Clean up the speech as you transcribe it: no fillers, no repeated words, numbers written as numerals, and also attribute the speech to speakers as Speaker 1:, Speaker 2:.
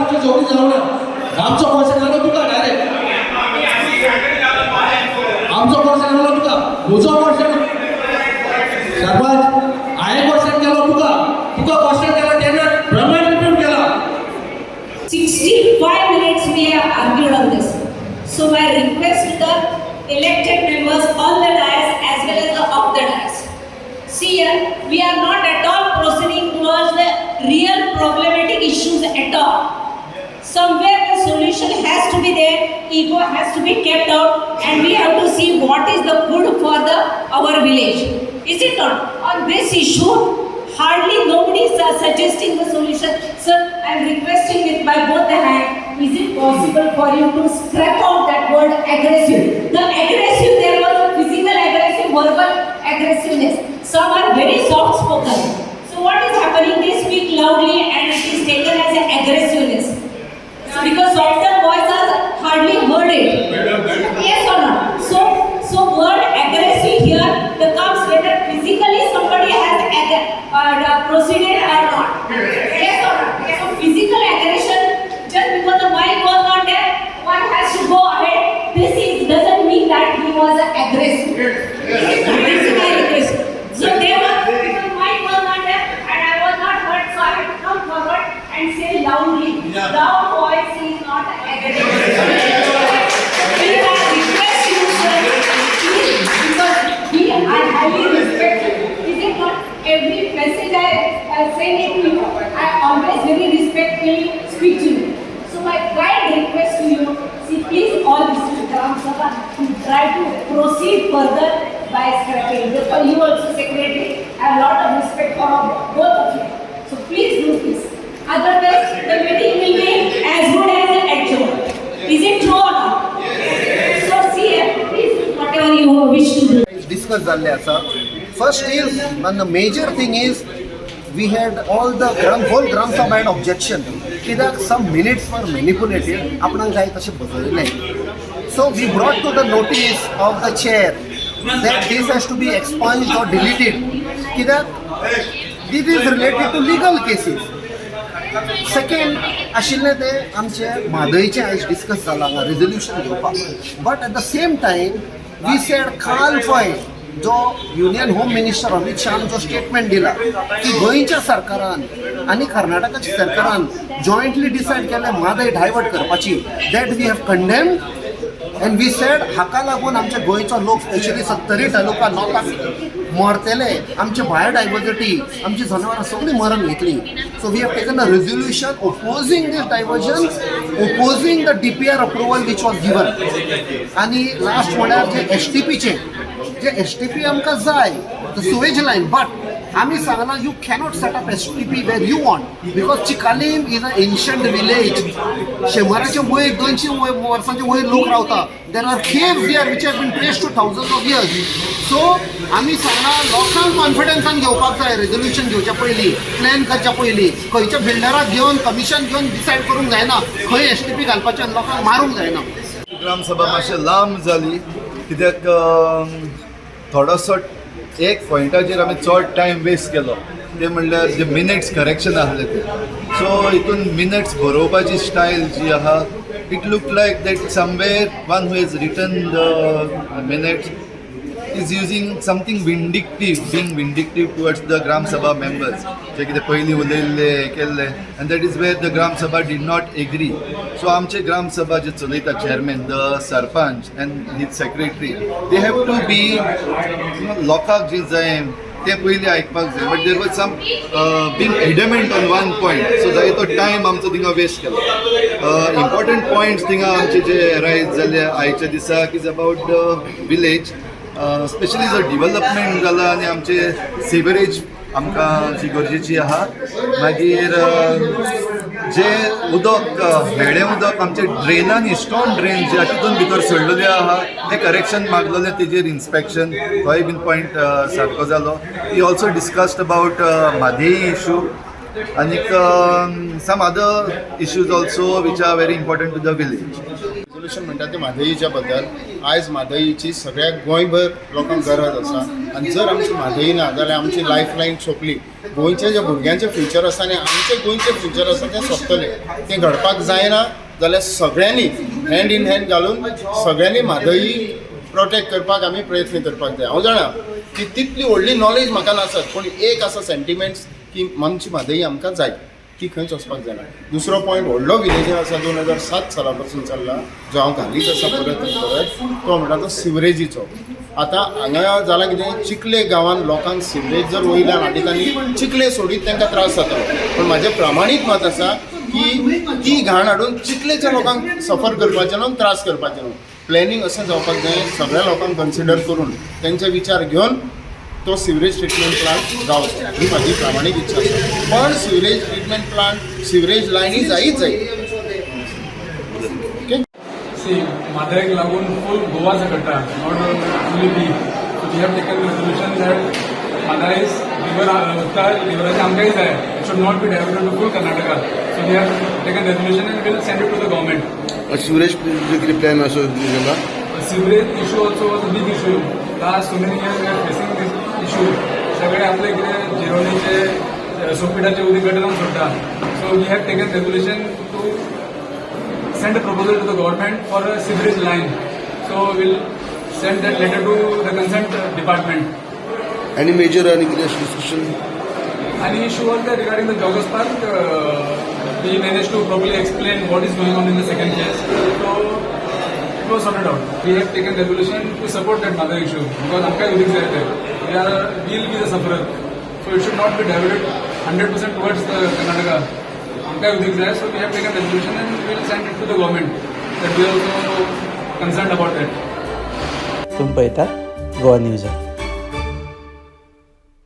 Speaker 1: आमची जोडी जाऊ ना आमचो क्वेश्चन आलो तुका डायरेक्ट आमचो क्वेश्चन आलो तुका तुझो क्वेश्चन सरपंच हांवें क्वेश्चन केलो तुका क्वेश्चन केला तेन्ना प्रमाण रिपीट केला
Speaker 2: 65 minutes we have argued on this. So my request to the elected members on the dais as well as the off the dais. See here, we are not at all proceeding towards the real problematic issues at all. Somewhere the solution has to be there, ego has to be kept out, and we have to see what is the good for our village. Is it not? On this issue, hardly nobody is suggesting the solution. Sir, I am requesting with my both the hands, is it possible for you to scrap out that word aggressive? The aggressive, there was a physical aggressive, verbal aggressiveness. Some are very soft spoken. So what is happening? They speak loudly and it is taken as an aggressiveness. Because softer voices hardly heard it. Yes or not? So word aggressive here, the comes whether physically somebody has proceeded or not. Yes or not? So physical aggression, just because the mic was not there, one has to go ahead. Doesn't mean that he was aggressive. Physical aggressive. So there was, because mic was not there and I was not heard, so I had to come forward and say loudly. Loud voice is not aggressive. We have request you, sir, please, because we are highly respected. Is it not? Every message I send it to you, I always very respectfully speak to you. So my kind request to you, see, please all this Gram Sabha, try to proceed further by scrapping. Therefore, you also secretary, I have a lot of respect for both of you. So please do this. Otherwise, the meeting will be as good as an actual. Is it true or not? So see, please do whatever you wish to do.
Speaker 3: Discuss जाल्ले आसा. First is, and the major thing is, we had all the whole Gram Sabha had objection. Kidak some minutes were manipulated. आपणाक जाय तशें बजयलें. So we brought to the notice of the chair that this has to be expunged or deleted. Kidak this is related to legal cases. Second, आशिल्लें तें आमचे म्हादयचें आयज discuss जालां हांगा रेजोल्यूशन घेवपाक. But at the same time, we said काल पळय जो union home minister Amit Shah जो स्टेटमेंट दिला की गोंयच्या सरकारान आनी कर्नाटकाच्या सरकारान जॉयंटली डिसायड केलें म्हादय डायवर्ट करपाची that we have condemned and we said हाका लागून आमच्या गोंयचो लोक स्पेशली 70 तालुका नॉर्थाक मरतले आमचे बायोडायवर्सिटी आमची जनावरां सगळीं मरण घेतली so we have taken a resolution opposing this diversion opposing the DPR approval which was given आनी लास्ट म्हळ्यार जे STPचे जे STP आमकां जाय द सुवेज लायन बट आमी सांगला you cannot set up STP where you want because Chicalim is a ancient village 100 वयर 200 वर्सांचे वयर लोक रावता there are caves there which have been traced to thousands of years so आमी सांगला लोकांक कॉन्फिडन्सान घेवपाक जाय रेजोल्यूशन घेवच्या पयलीं प्लॅन करच्या पयलीं खंयच्या बिल्डराक घेवन कमिशन घेवन डिसायड करूंक जायना खंय STP घालपाचें आनी लोकांक मारूंक जायना.
Speaker 4: ग्राम सभा मातशें लांब जाली कित्याक थोडोसो एक पॉयंटाचेर आमी चड टायम वेस्ट केलो ते म्हणल्यार जे मिनिट्स करेक्शन आसले ते सो हितून मिनिट्स बरोवपाची स्टायल जी आहा it look like that somewhere one who has written the minutes is using something vindictive, being vindictive towards the Gram Sabha members. जे कितें पयलीं उलयल्ले केल्ले and that is where the Gram Sabha did not agree. So आमचे Gram Sabha जे चलयता chairman, the sarpanch and his secretary, they have to be लोकांक जे जाय ते पयलीं आयकपाक जाय but there was some being adamant on one point so जाय तो टायम आमचो थिंगा वेस्ट केलो. Important points थिंगा आमचे जे रायज जाले आयच्या दिसाक is about the village. Specially जो डिवेलपमेंट जाला आनी आमचे सेवरेज आमकां जी गरजेची आहा मागीर जे उदक भेडें उदक आमचे ड्रेनांनी स्टोन ड्रेन जे तितून भितर सडलेले आहा ते करेक्शन मागलेले तेजेर इन्स्पेक्शन होय बीन पॉयंट सारको जालो. We also discussed about Mhadei issue आनीक some other issues also which are very important to the village.
Speaker 5: Resolution म्हणटा ते म्हादईच्या बद्दल. आयज म्हादईची सगळ्या गोंयभर लोकांक गरज आसा आनी जर आमची म्हादई ना जाल्यार आमची लायफ लायन सोंपली. गोंयचे जे भुरग्यांचें फ्युचर आसा आनी आमचे गोंयचें फ्युचर आसा तें सोंपतलें. तें घडपाक जायना जाल्यार सगळ्यांनी हँड इन हँड घालून सगळ्यांनी म्हादई प्रोटेक्ट करपाक आमी प्रयत्न करपाक जाय. हांव जाणा की तितली व्हडली नॉलेज म्हाका नासत पूण एक आसा सेंटिमेंट्स की आमची म्हादई आमकां जाय ती खंयच वचपाक जायना. दुसरो पॉयंट व्हडलो विलेजर आसा 2007 साला पासून चल्ला जो हांव घालीत आसा परत तो म्हणटा तो सिवरेजीचो. आतां हांगा जालां कितें चिखले गांवांत लोकांक सिवरेज जर वयल्यान हाडीत आनी चिखले सोडीत तांकां त्रास जाता. पूण म्हाजें प्रामाणीक मत आसा की ती घाण हाडून चिखलेच्या लोकांक सफर करपाचें न्हू त्रास करपाचें न्हू. प्लॅनिंग असं जावपाक जाय सगळ्या लोकांक कन्सिडर करून त्यांचे विचार घेवन तो सिवरेज ट्रिटमेंट प्लांट जावचो ही माझी प्रामाणिक इच्छा आसा. पण सिवरेज ट्रिटमेंट प्लांट सिवरेज लायनी जायच जाय.
Speaker 6: See, Mahadayi लागून full Goa सकटा, not only we. So we have taken the resolution that Mahadayi's river Amka is there. It should not be diverted to full Karnataka. So we have taken resolution and we will send it to the government.
Speaker 7: Sewerage plan also दिलेला.
Speaker 6: Sewerage issue also was a big issue. Last so many years we are facing this issue. सगळे आपले कितें जिरोलीचे सोपिटाचे उदीकटन सोडटा. So we have taken resolution to send a proposal to the government for a sewerage line. So we'll send that letter to the concerned department.
Speaker 7: Any major any discussion?
Speaker 6: Any issue was there regarding the joggers park? We managed to properly explain what is going on in the second phase. So it was sorted out. We have taken resolution to support that mother issue because Amka Jay Mhadei will be the sufferer. So it should not be diverted 100% towards the Karnataka. Amka Jay Mhadei, so we have taken resolution and we will send it to the government. That we are also concerned about that.
Speaker 8: तुम्ही पळयता Goa news.